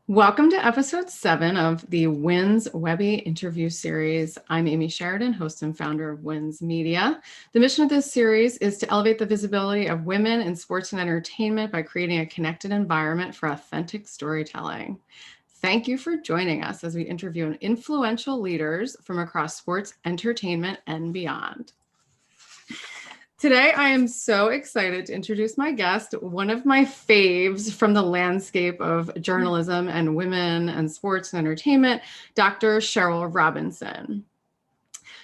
Welcome to episode 7 of the Wins Webby interview series. I'm Amie Sheridan, host and founder of Wins Media. The mission of this series is to elevate the visibility of women in sports and entertainment by creating a connected environment for authentic storytelling. Thank you for joining us as we interview influential leaders from across sports, entertainment, and beyond. Today, I am so excited to introduce my guest, one of my faves from the landscape of journalism and women and sports and entertainment, Dr. Cheryl Robinson.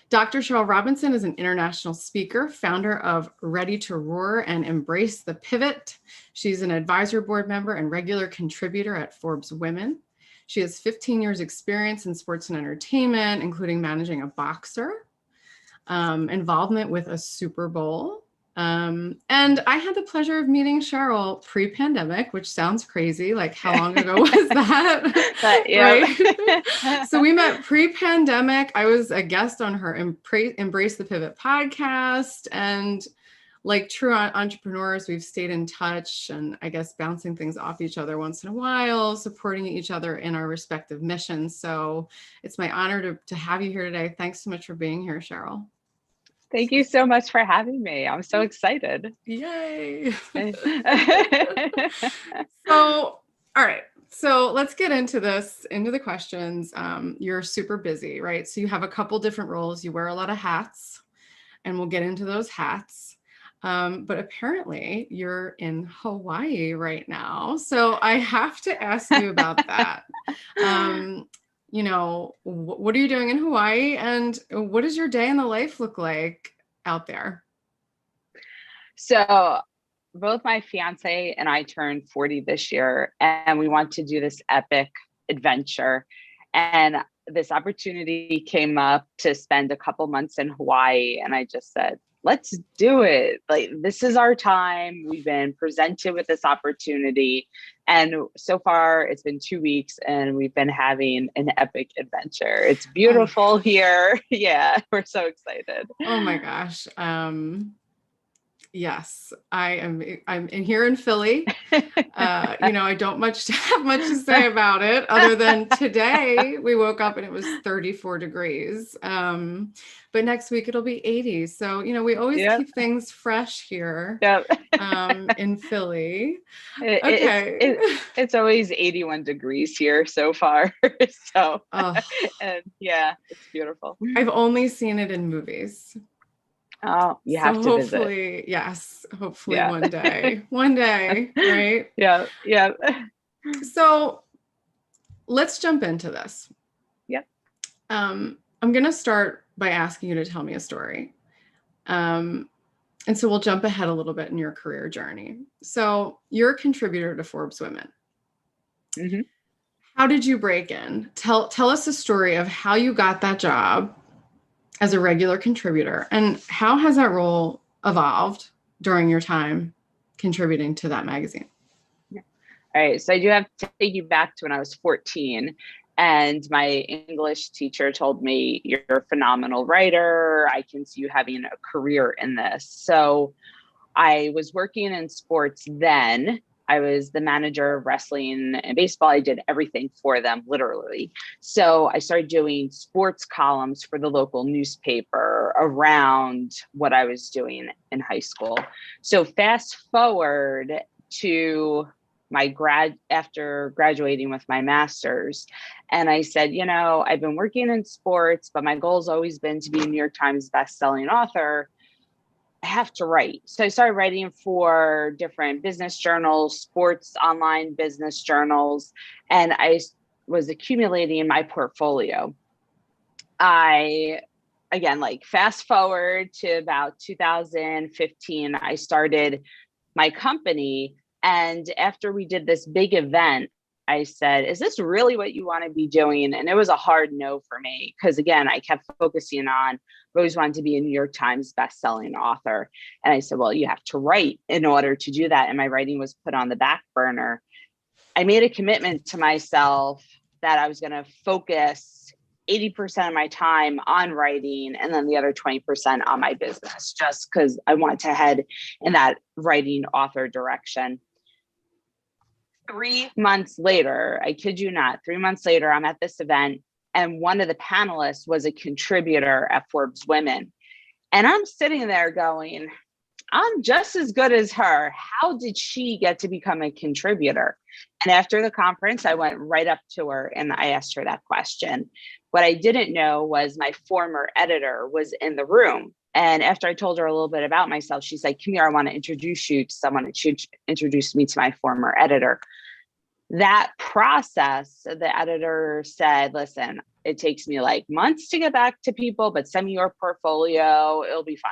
Dr. Cheryl Robinson is an international speaker, founder of Ready to Roar and Embrace the Pivot. She's an advisory board member and regular contributor at Forbes Women. She has 15 years experience in sports and entertainment, including managing a boxer, involvement with a Super Bowl. And I had the pleasure of meeting Cheryl pre-pandemic, which sounds crazy. Like, how long ago was that? Right? So we met pre-pandemic. I was a guest on her Embrace the Pivot podcast. And like true entrepreneurs, we've stayed in touch and I guess bouncing things off each other once in a while, supporting each other in our respective missions. So it's my honor to have you here today. Thanks so much for being here, Cheryl. Thank you so much for having me. I'm so excited. Yay. All right. So let's get into the questions. You're super busy, right? So you have a couple different roles. You wear a lot of hats, and we'll get into those hats. But apparently you're in Hawaii right now. So I have to ask you about that. What are you doing in Hawaii, and what does your day in the life look like out there? So both my fiance and I turned 40 this year, and we want to do this epic adventure. And this opportunity came up to spend a couple months in Hawaii. And I just said, let's do it. Like, this is our time. We've been presented with this opportunity. And so far it's been 2 weeks and we've been having an epic adventure. It's beautiful here. Yeah, we're so excited. Oh my gosh. Yes, I'm in here in Philly. I don't have much to say about it other than today we woke up and it was 34 degrees. But next week it'll be 80. So, we always keep things fresh here in Philly. It's always 81 degrees here so far. So, and yeah, it's beautiful. I've only seen it in movies. Oh, you have to visit. Hopefully one day, right? Yeah. So let's jump into this. Yeah. I'm going to start by asking you to tell me a story. And so we'll jump ahead a little bit in your career journey. So you're a contributor to Forbes Women. Mm-hmm. How did you break in? Tell us a story of how you got that job as a regular contributor, and how has that role evolved during your time contributing to that magazine? Yeah. All right. So I do have to take you back to when I was 14, and my English teacher told me, you're a phenomenal writer. I can see you having a career in this. So I was working in sports then. I was the manager of wrestling and baseball. I did everything for them, literally. So I started doing sports columns for the local newspaper around what I was doing in high school. So fast forward to after graduating with my master's, and I said, I've been working in sports, but my goal's always been to be a New York Times bestselling author. I have to write. So I started writing for different business journals, sports online business journals, and I was accumulating my portfolio. Fast forward to about 2015, I started my company. And after we did this big event, I said, is this really what you want to be doing? And it was a hard no for me, because again, I kept focusing on, I always wanted to be a New York Times bestselling author. And I said, well, you have to write in order to do that. And my writing was put on the back burner. I made a commitment to myself that I was going to focus 80% of my time on writing and then the other 20% on my business, just because I want to head in that writing author direction. 3 months later, I kid you not, 3 months later, I'm at this event and one of the panelists was a contributor at Forbes Women. And I'm sitting there going, I'm just as good as her. How did she get to become a contributor? And after the conference, I went right up to her and I asked her that question. What I didn't know was my former editor was in the room. And after I told her a little bit about myself, she's like, come here, I want to introduce you to someone. And she introduced me to my former editor. That process, the editor said, listen, it takes me like months to get back to people, but send me your portfolio, it'll be fine.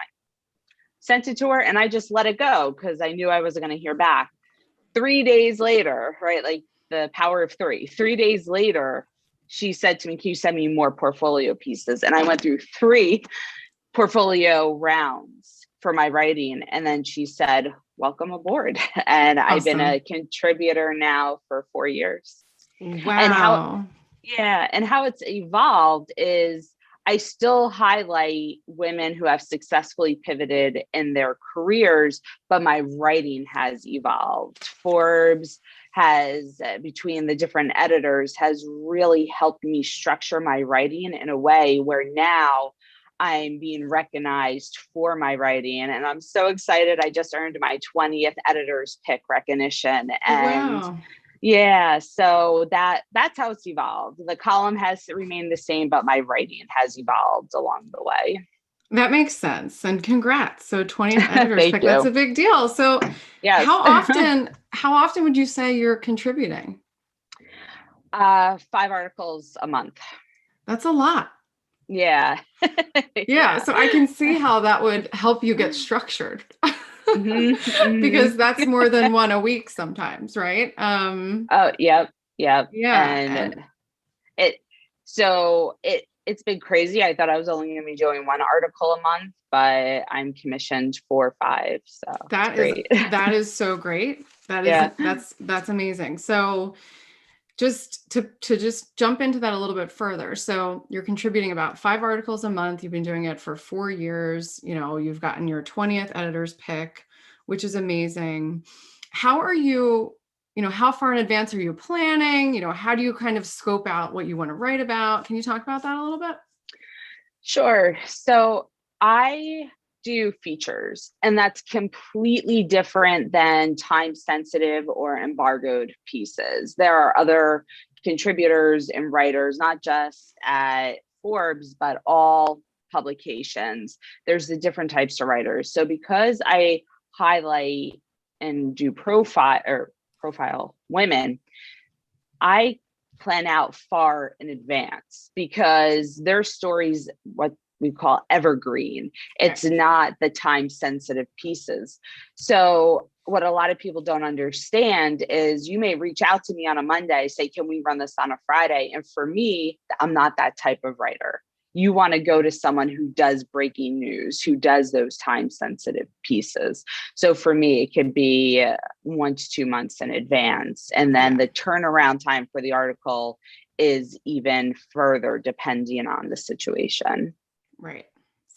Sent it to her and I just let it go because I knew I wasn't going to hear back. 3 days later, right? Like the power of three. 3 days later, she said to me, can you send me more portfolio pieces? And I went through 3 portfolio rounds for my writing. And then she said, welcome aboard. And Awesome. I've been a contributor now for 4 years. Wow. And how it's evolved is I still highlight women who have successfully pivoted in their careers, but my writing has evolved. Forbes has, between the different editors, has really helped me structure my writing in a way where now I'm being recognized for my writing. And I'm so excited. I just earned my 20th editor's pick recognition. And wow. yeah, so that's how it's evolved. The column has remained the same, but my writing has evolved along the way. That makes sense. And congrats. So 20th editor's Thank pick, you. that's a big deal. So yes. how often would you say you're contributing? 5 articles a month. That's a lot. Yeah. Yeah. So I can see how that would help you get structured. Because that's more than one a week sometimes, right? Oh, yep. Yeah. And it's been crazy. I thought I was only going to be doing 1 article a month, but I'm commissioned for 5. So that is so great. That's amazing. So just to just jump into that a little bit further. So you're contributing about 5 articles a month. You've been doing it for 4 years. You know, you've gotten your 20th editor's pick, which is amazing. How are you, how far in advance are you planning? How do you kind of scope out what you want to write about? Can you talk about that a little bit? Sure. So I do features, and that's completely different than time sensitive or embargoed pieces. There are other contributors and writers, not just at Forbes, but all publications. There's the different types of writers. So because I highlight and do profile women, I plan out far in advance because their stories, what we call evergreen. It's not the time sensitive pieces. So what a lot of people don't understand is you may reach out to me on a Monday, say, can we run this on a Friday? And for me, I'm not that type of writer. You want to go to someone who does breaking news, who does those time sensitive pieces. So for me, it could be 1 to 2 months in advance. And then the turnaround time for the article is even further depending on the situation. Right.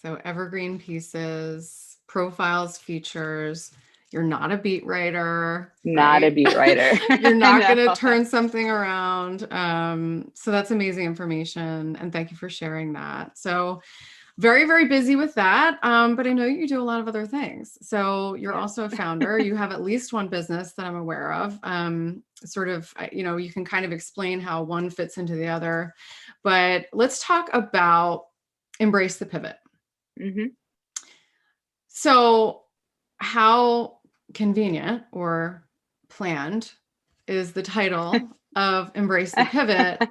So evergreen pieces, profiles, features. You're not a beat writer. Not a beat writer. You're not going to turn something around. So that's amazing information. And thank you for sharing that. So very, very busy with that. But I know you do a lot of other things. So you're also a founder. You have at least one business that I'm aware of. You can kind of explain how one fits into the other. But let's talk about Embrace the Pivot. Mm-hmm. So how convenient or planned is the title of Embrace the Pivot,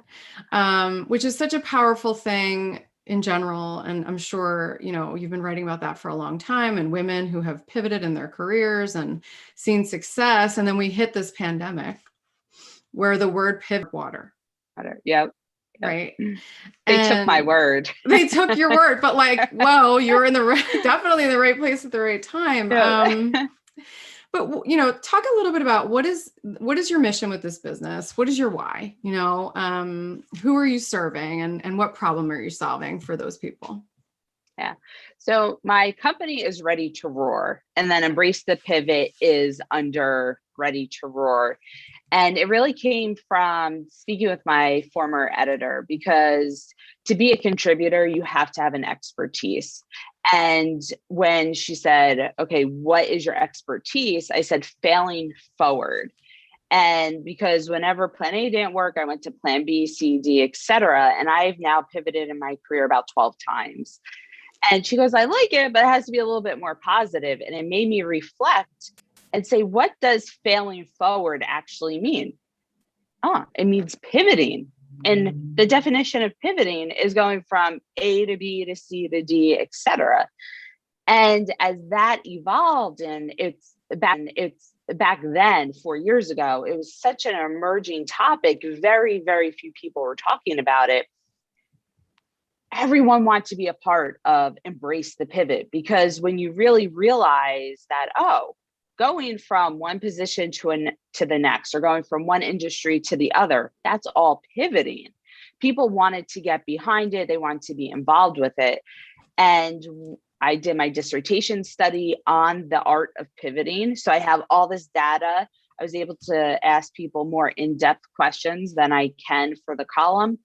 which is such a powerful thing in general. And I'm sure, you've been writing about that for a long time, and women who have pivoted in their careers and seen success. And then we hit this pandemic where the word pivot water. Yep. Right. They took my word. They took your word, but whoa, you're definitely in the right place at the right time. But talk a little bit about what is your mission with this business? What is your why? Who are you serving, and what problem are you solving for those people? Yeah. So my company is Ready to Roar, and then Embrace the Pivot is under Ready to Roar. And it really came from speaking with my former editor, because to be a contributor, you have to have an expertise. And when she said, okay, what is your expertise? I said, failing forward. And because whenever plan A didn't work, I went to plan B, C, D, etc. And I've now pivoted in my career about 12 times. And she goes, I like it, but it has to be a little bit more positive. And it made me reflect and say, what does failing forward actually mean? It means pivoting. And the definition of pivoting is going from A to B to C to D, etc. And as that evolved, and it's back then, 4 years ago, it was such an emerging topic. Very, very few people were talking about it. Everyone wants to be a part of Embrace the Pivot, because when you really realize that, going from one position to the next, or going from one industry to the other, that's all pivoting. People wanted to get behind it. They wanted to be involved with it. And I did my dissertation study on the art of pivoting. So I have all this data. I was able to ask people more in-depth questions than I can for the column.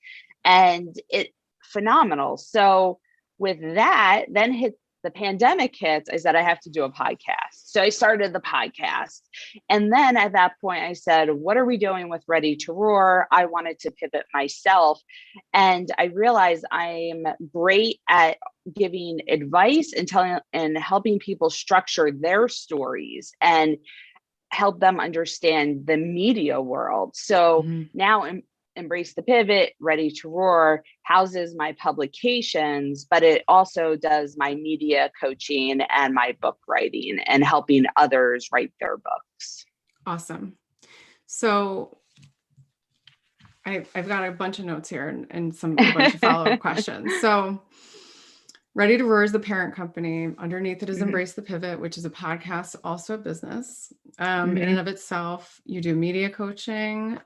And it phenomenal. So with that, then the pandemic hits, I said, I have to do a podcast. So I started the podcast. And then at that point, I said, what are we doing with Ready to Roar? I wanted to pivot myself. And I realized I'm great at giving advice and telling and helping people structure their stories and help them understand the media world. So now Embrace the Pivot, Ready to Roar houses my publications, but it also does my media coaching and my book writing and helping others write their books. Awesome. So I've got a bunch of notes here and a bunch of follow-up questions. So Ready to Roar is the parent company. Underneath it is Embrace the Pivot, which is a podcast, also a business. In and of itself, you do media coaching,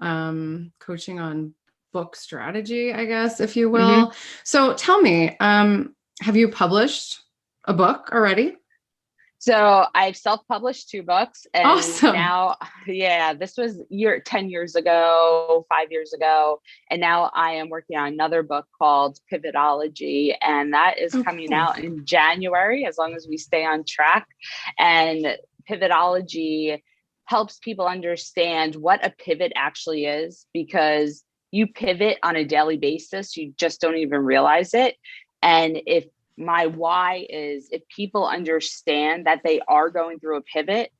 coaching on book strategy, I guess, if you will. So tell me, have you published a book already? So I've self-published 2 books, and awesome. Now, this was 10 years ago, 5 years ago. And now I am working on another book called Pivotology, and that is coming out in January, as long as we stay on track. And Pivotology helps people understand what a pivot actually is, because you pivot on a daily basis. You just don't even realize it. And my why is, if people understand that they are going through a pivot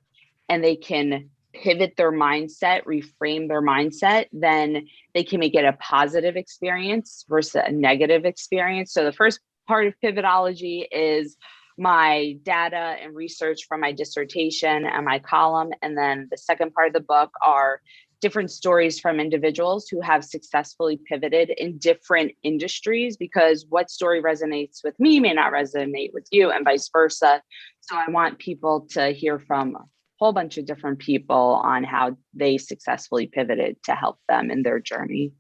and they can pivot their mindset, reframe their mindset, then they can make it a positive experience versus a negative experience. So the first part of Pivotology is my data and research from my dissertation and my column. And then the second part of the book are different stories from individuals who have successfully pivoted in different industries, because what story resonates with me may not resonate with you, and vice versa. So I want people to hear from a whole bunch of different people on how they successfully pivoted to help them in their journey.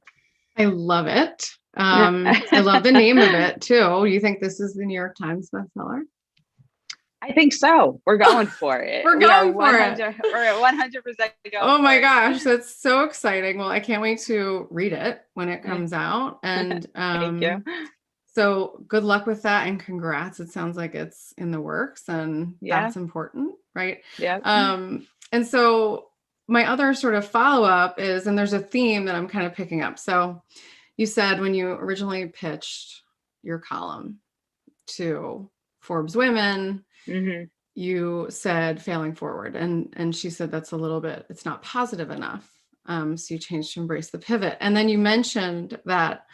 I love it. I love the name of it too. You think this is the New York Times bestseller? I think so. We're going for it. We're going for it. We're 100% going. Oh my gosh, that's so exciting. Well, I can't wait to read it when it comes out. And thank you. So good luck with that, and congrats. It sounds like it's in the works, and that's important, right? Yeah. And so my other sort of follow-up is, and there's a theme that I'm kind of picking up. So you said when you originally pitched your column to Forbes Women, you said failing forward, and she said that's a little bit, it's not positive enough. So you changed to Embrace the Pivot. And then you mentioned that,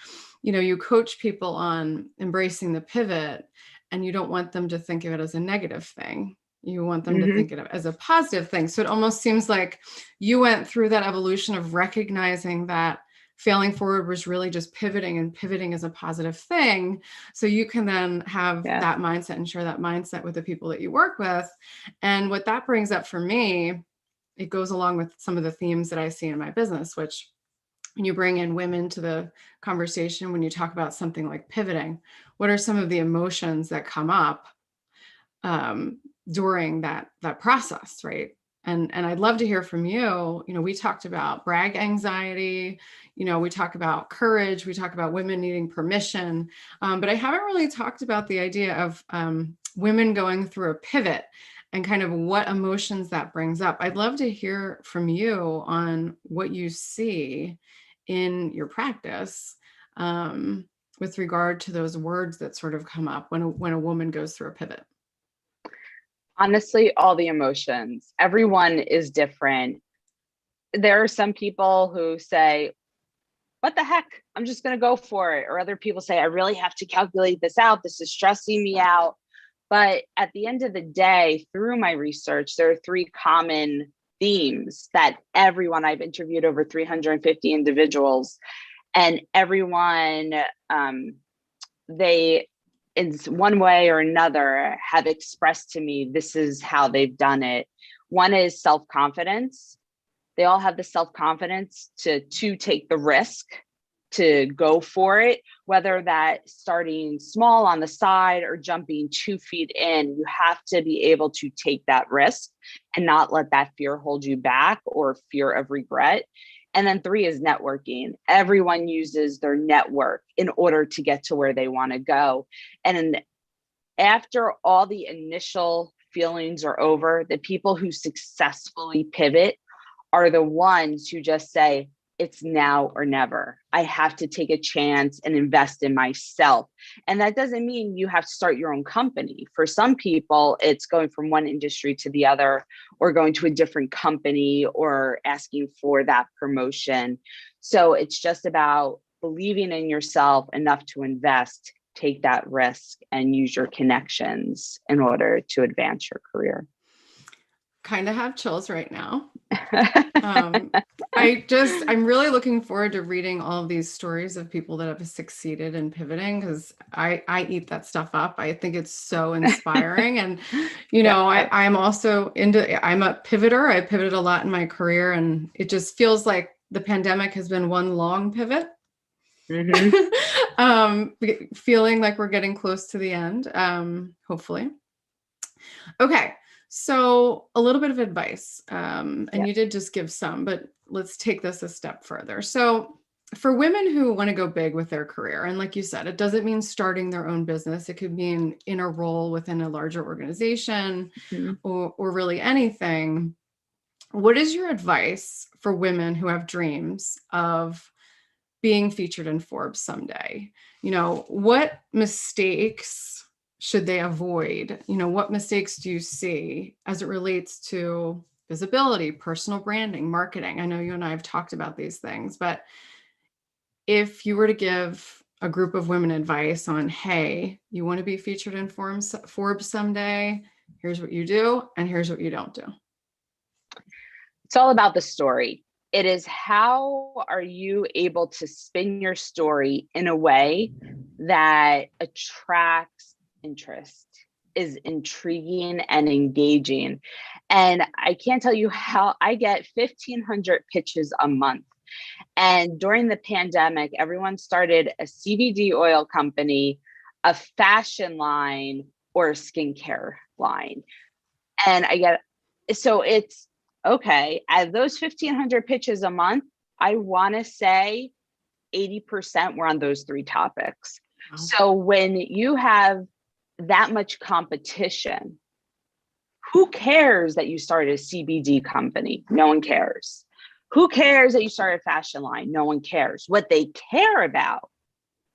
you coach people on embracing the pivot, and you don't want them to think of it as a negative thing. You want them to think of it as a positive thing. So it almost seems like you went through that evolution of recognizing that failing forward was really just pivoting, and pivoting is a positive thing. So you can then have that mindset and share that mindset with the people that you work with. And what that brings up for me, it goes along with some of the themes that I see in my business, which when you bring in women to the conversation, when you talk about something like pivoting, what are some of the emotions that come up during that process, right? And I'd love to hear from you. We talked about brag anxiety, we talk about courage, we talk about women needing permission, but I haven't really talked about the idea of women going through a pivot and kind of what emotions that brings up. I'd love to hear from you on what you see in your practice with regard to those words that sort of come up when a woman goes through a pivot. Honestly, all the emotions. Everyone is different. There are some people who say, what the heck? I'm just going to go for it. Or other people say, I really have to calculate this out. This is stressing me out. But at the end of the day, through my research, there are three common themes that everyone, I've interviewed over 350 individuals, and everyone, they, in one way or another, have expressed to me, this is how they've done it. One is self-confidence. They all have the self-confidence to take the risk, to go for it, whether that starting small on the side or jumping 2 feet in. You have to be able to take that risk and not let that fear hold you back, or fear of regret. And then 3 is networking. Everyone uses their network in order to get to where they want to go. And after all the initial feelings are over, the people who successfully pivot are the ones who just say, it's now or never. I have to take a chance and invest in myself. And that doesn't mean you have to start your own company. For some people, it's going from one industry to the other, or going to a different company, or asking for that promotion. So it's just about believing in yourself enough to invest, take that risk, and use your connections in order to advance your career. Kind of have chills right now. I'm really looking forward to reading all of these stories of people that have succeeded in pivoting, because I eat that stuff up. I think it's so inspiring. And, I'm also I'm a pivoter. I pivoted a lot in my career, and it just feels like the pandemic has been one long pivot. Mm-hmm. Feeling like we're getting close to the end, hopefully. Okay. So a little bit of advice, and you did just give some, but let's take this a step further. So for women who want to go big with their career, and like you said, it doesn't mean starting their own business. It could mean in a role within a larger organization, mm-hmm. or really anything. What is your advice for women who have dreams of being featured in Forbes someday? What mistakes should they avoid? What mistakes do you see as it relates to visibility, personal branding, marketing? I know you and I have talked about these things, but if you were to give a group of women advice on, hey, you want to be featured in Forbes someday, here's what you do, and here's what you don't do. It's all about the story. It is, how are you able to spin your story in a way that attracts interest, is intriguing and engaging. And I can't tell you how I get 1,500 pitches a month. And during the pandemic, everyone started a CBD oil company, a fashion line, or a skincare line. And so it's okay. Out of those 1,500 pitches a month, I want to say 80% were on those 3 topics. Wow. So when you have that much competition, who cares that you started a CBD company? No one cares. Who cares that you started a fashion line? No one cares. What they care about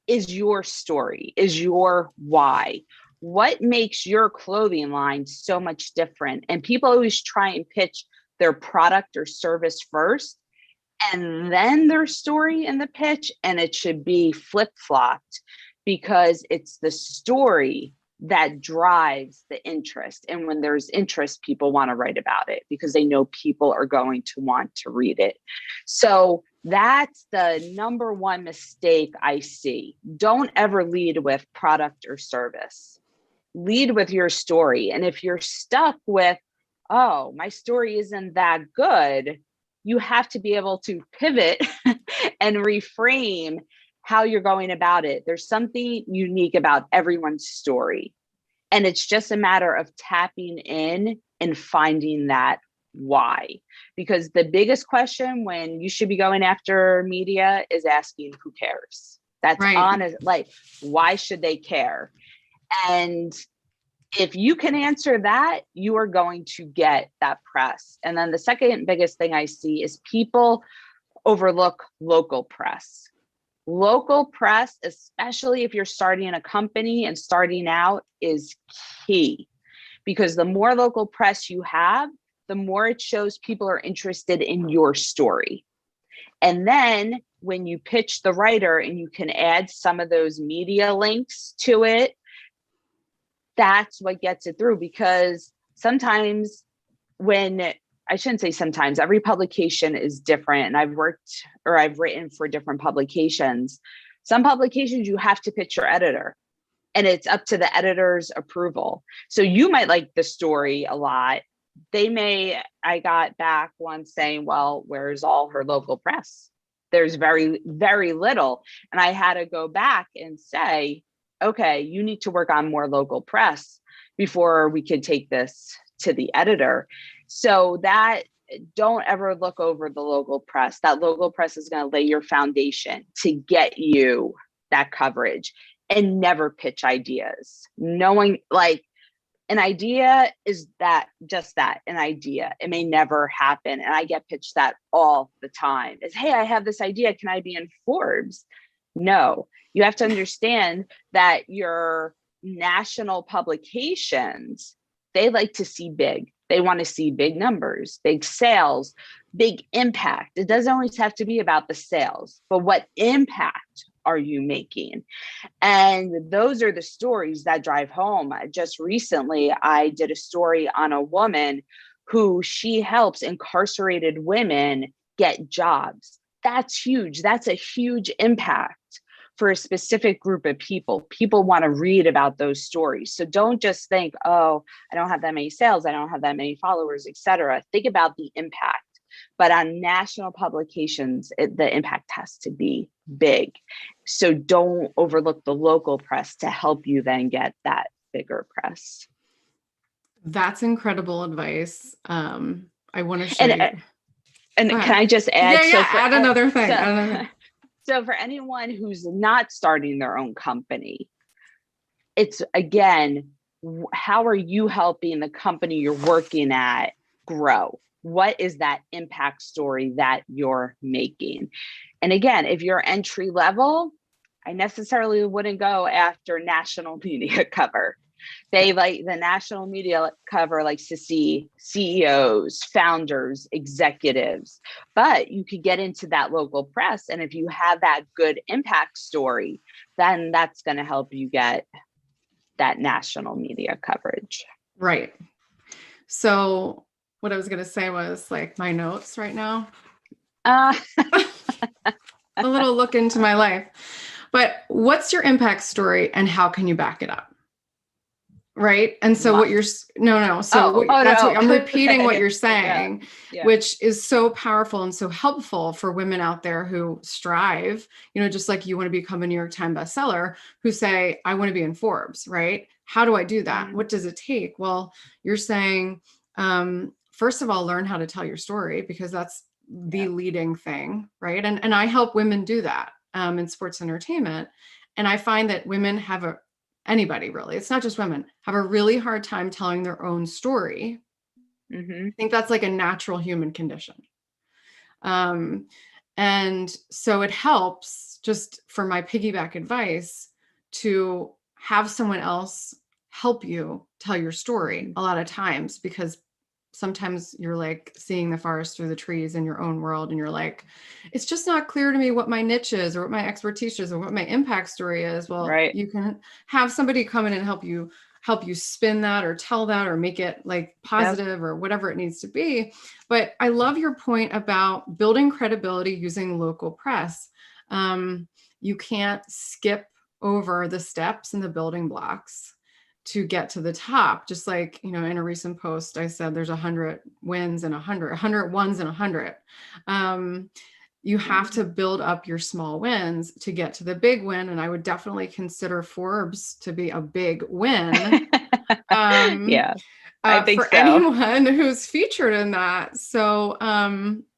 is your story, is your why. What makes your clothing line so much different? And people always try and pitch their product or service first, and then their story in the pitch, and it should be flip-flopped, because it's the story that drives the interest. And when there's interest, people want to write about it because they know people are going to want to read it. So that's the number one mistake I see. Don't ever lead with product or service. Lead with your story. And if you're stuck with, oh, my story isn't that good, you have to be able to pivot and reframe how you're going about it. There's something unique about everyone's story. And it's just a matter of tapping in and finding that why. Because the biggest question when you should be going after media is asking who cares. That's right. honest. Like, why should they care? And if you can answer that, you are going to get that press. And then the second biggest thing I see is people overlook local press. Local press, especially if you're starting a company and starting out, is key, because the more local press you have, the more it shows people are interested in your story. And then when you pitch the writer and you can add some of those media links to it, that's what gets it through. Because sometimes I shouldn't say sometimes, every publication is different. And I've written for different publications. Some publications you have to pitch your editor, and it's up to the editor's approval. So you might like the story a lot. I got back once saying, well, where's all her local press? There's very, very little. And I had to go back and say, okay, you need to work on more local press before we could take this to the editor. So that, don't ever look over the local press. That local press is going to lay your foundation to get you that coverage. And never pitch ideas. Knowing, like, an idea is an idea. It may never happen. And I get pitched that all the time is, hey, I have this idea. Can I be in Forbes? No, you have to understand that your national publications, they like to see big. They want to see big numbers, big sales, big impact. It doesn't always have to be about the sales, but what impact are you making? And those are the stories that drive home. Just recently, I did a story on a woman who she helps incarcerated women get jobs. That's huge. That's a huge impact for a specific group of people. People want to read about those stories. So don't just think, oh, I don't have that many sales, I don't have that many followers, etc. Think about the impact. But on national publications, the impact has to be big. So don't overlook the local press to help you then get that bigger press. That's incredible advice. I want to show you. And can I just add? Yeah, add another thing. So for anyone who's not starting their own company, it's, again, how are you helping the company you're working at grow? What is that impact story that you're making? And again, if you're entry level, I necessarily wouldn't go after national media cover. They like the national media cover likes to see CEOs, founders, executives, but you could get into that local press. And if you have that good impact story, then that's going to help you get that national media coverage. Right. So what I was going to say was, like, my notes right now, a little look into my life. But what's your impact story and how can you back it up? Right. And so what you're, no. So that's what I'm repeating what you're saying, which is so powerful and so helpful for women out there who strive, just like you want to become a New York Times bestseller, who say, I want to be in Forbes, right? How do I do that? What does it take? Well, you're saying, first of all, learn how to tell your story, because that's the leading thing, right? And I help women do that in sports entertainment. And I find that women anybody really, it's not just women, have a really hard time telling their own story. I think that's like a natural human condition. And so it helps, just for my piggyback advice, to have someone else help you tell your story a lot of times, because sometimes you're like seeing the forest through the trees in your own world. And you're like, it's just not clear to me what my niche is or what my expertise is or what my impact story is. Well, you can have somebody come in and help you spin that or tell that or make it like positive or whatever it needs to be. But I love your point about building credibility using local press. You can't skip over the steps and the building blocks to get to the top. Just like, in a recent post, I said there's 100 wins and 100 ones and 100. You have to build up your small wins to get to the big win. And I would definitely consider Forbes to be a big win. I think for so. anyone who's featured in that. So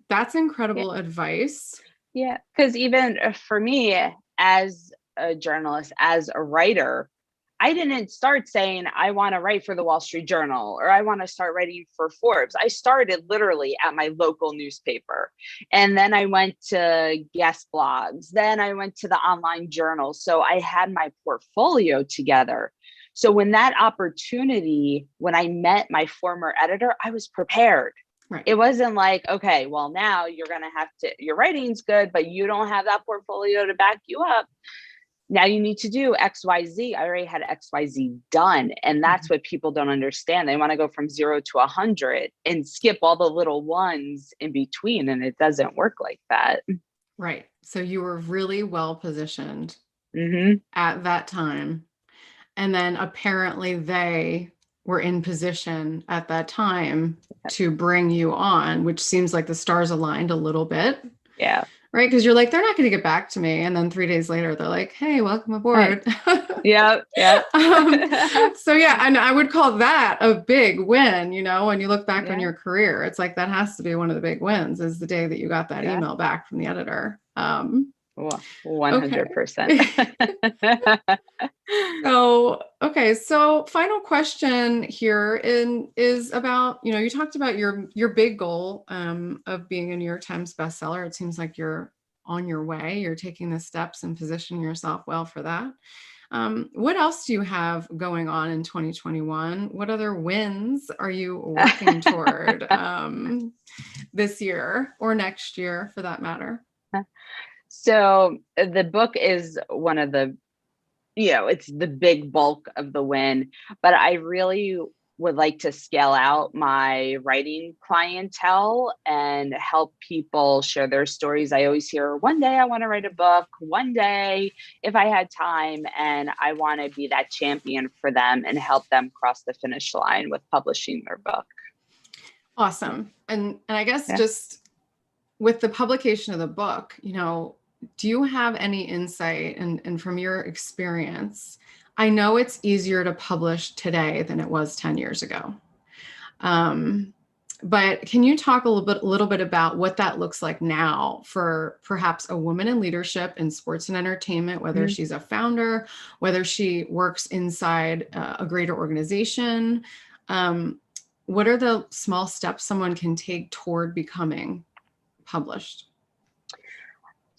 that's incredible advice. Yeah, because even for me as a journalist, as a writer, I didn't start saying I want to write for the Wall Street Journal or I want to start writing for Forbes. I started literally at my local newspaper. And then I went to guest blogs. Then I went to the online journal. So I had my portfolio together. So when that opportunity, when I met my former editor, I was prepared. Right. It wasn't like, okay, well, now you're going to have to, your writing's good, but you don't have that portfolio to back you up. Now you need to do XYZ. I already had XYZ done. And that's what people don't understand. They want to go from 0 to 100 and skip all the little ones in between. And it doesn't work like that. Right. So you were really well positioned at that time. And then apparently they were in position at that time to bring you on, which seems like the stars aligned a little bit. Yeah. Right. Because you're like, they're not going to get back to me. And then 3 days later, they're like, hey, welcome aboard. Yeah. Yeah. So yeah, and I would call that a big win, you know, when you look back on your career, it's like, that has to be one of the big wins is the day that you got that email back from the editor. 100%. So, okay. So final question here is about, you know, you talked about your big goal of being a New York Times bestseller. It seems like you're on your way. You're taking the steps and positioning yourself well for that. What else do you have going on in 2021? What other wins are you working toward this year or next year for that matter? So the book is one of the, you know, it's the big bulk of the win, but I really would like to scale out my writing clientele and help people share their stories. I always hear, one day I want to write a book, one day if I had time, and I want to be that champion for them and help them cross the finish line with publishing their book. Awesome. And I guess just with the publication of the book, you know, do you have any insight and from your experience, I know it's easier to publish today than it was 10 years ago. But can you talk a little bit about what that looks like now for perhaps a woman in leadership in sports and entertainment, whether she's a founder, whether she works inside a greater organization? What are the small steps someone can take toward becoming published?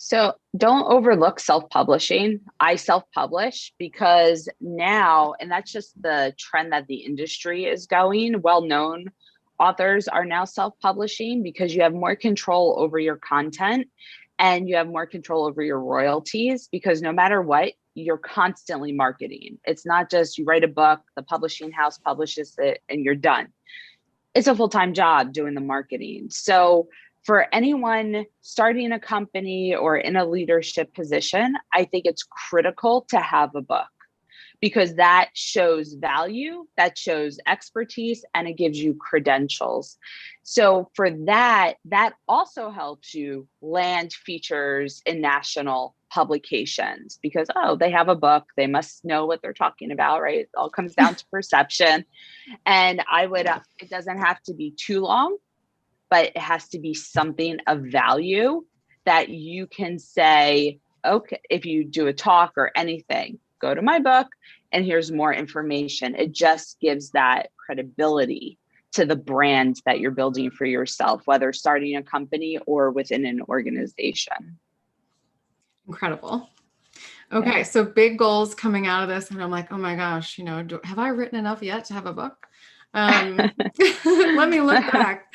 So don't overlook self-publishing. I self-publish because now, and that's just the trend that the industry is going, well-known authors are now self-publishing because you have more control over your content and you have more control over your royalties because no matter what, you're constantly marketing. It's not just you write a book, the publishing house publishes it, and you're done. It's a full-time job doing the marketing. So for anyone starting a company or in a leadership position, I think it's critical to have a book because that shows value, that shows expertise, and it gives you credentials. So for that, that also helps you land features in national publications because, oh, they have a book, they must know what they're talking about, right? It all comes down to perception. And I would, it doesn't have to be too long, but it has to be something of value that you can say, okay, if you do a talk or anything, go to my book and here's more information. It just gives that credibility to the brand that you're building for yourself, whether starting a company or within an organization. Incredible. Okay, so big goals coming out of this. And I'm like, oh my gosh, you know, have I written enough yet to have a book? Let me look back.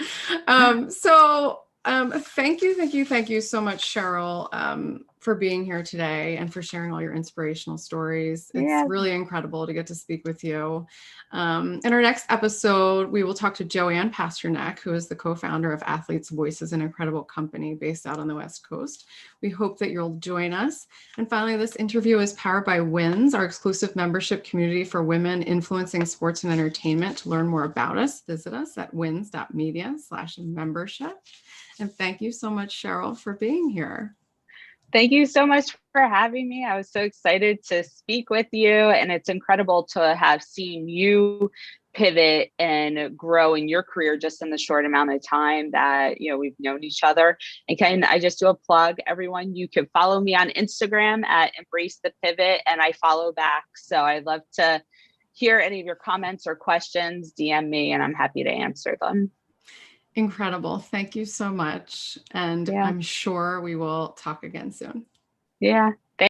Thank you so much, Cheryl, for being here today and for sharing all your inspirational stories. It's really incredible to get to speak with you. In our next episode, we will talk to Joanne Pasternak, who is the co-founder of Athletes Voices, an incredible company based out on the West Coast. We hope that you'll join us. And finally, this interview is powered by WINS, our exclusive membership community for women influencing sports and entertainment. To learn more about us, visit us at wins.media/membership. And thank you so much, Cheryl, for being here. Thank you so much for having me. I was so excited to speak with you, and it's incredible to have seen you pivot and grow in your career just in the short amount of time that we've known each other. And can I just do a plug? Everyone, you can follow me on Instagram at Embrace the Pivot, and I follow back. So I'd love to hear any of your comments or questions. DM me, and I'm happy to answer them. Incredible. Thank you so much. And Yeah. I'm sure we will talk again soon. Yeah.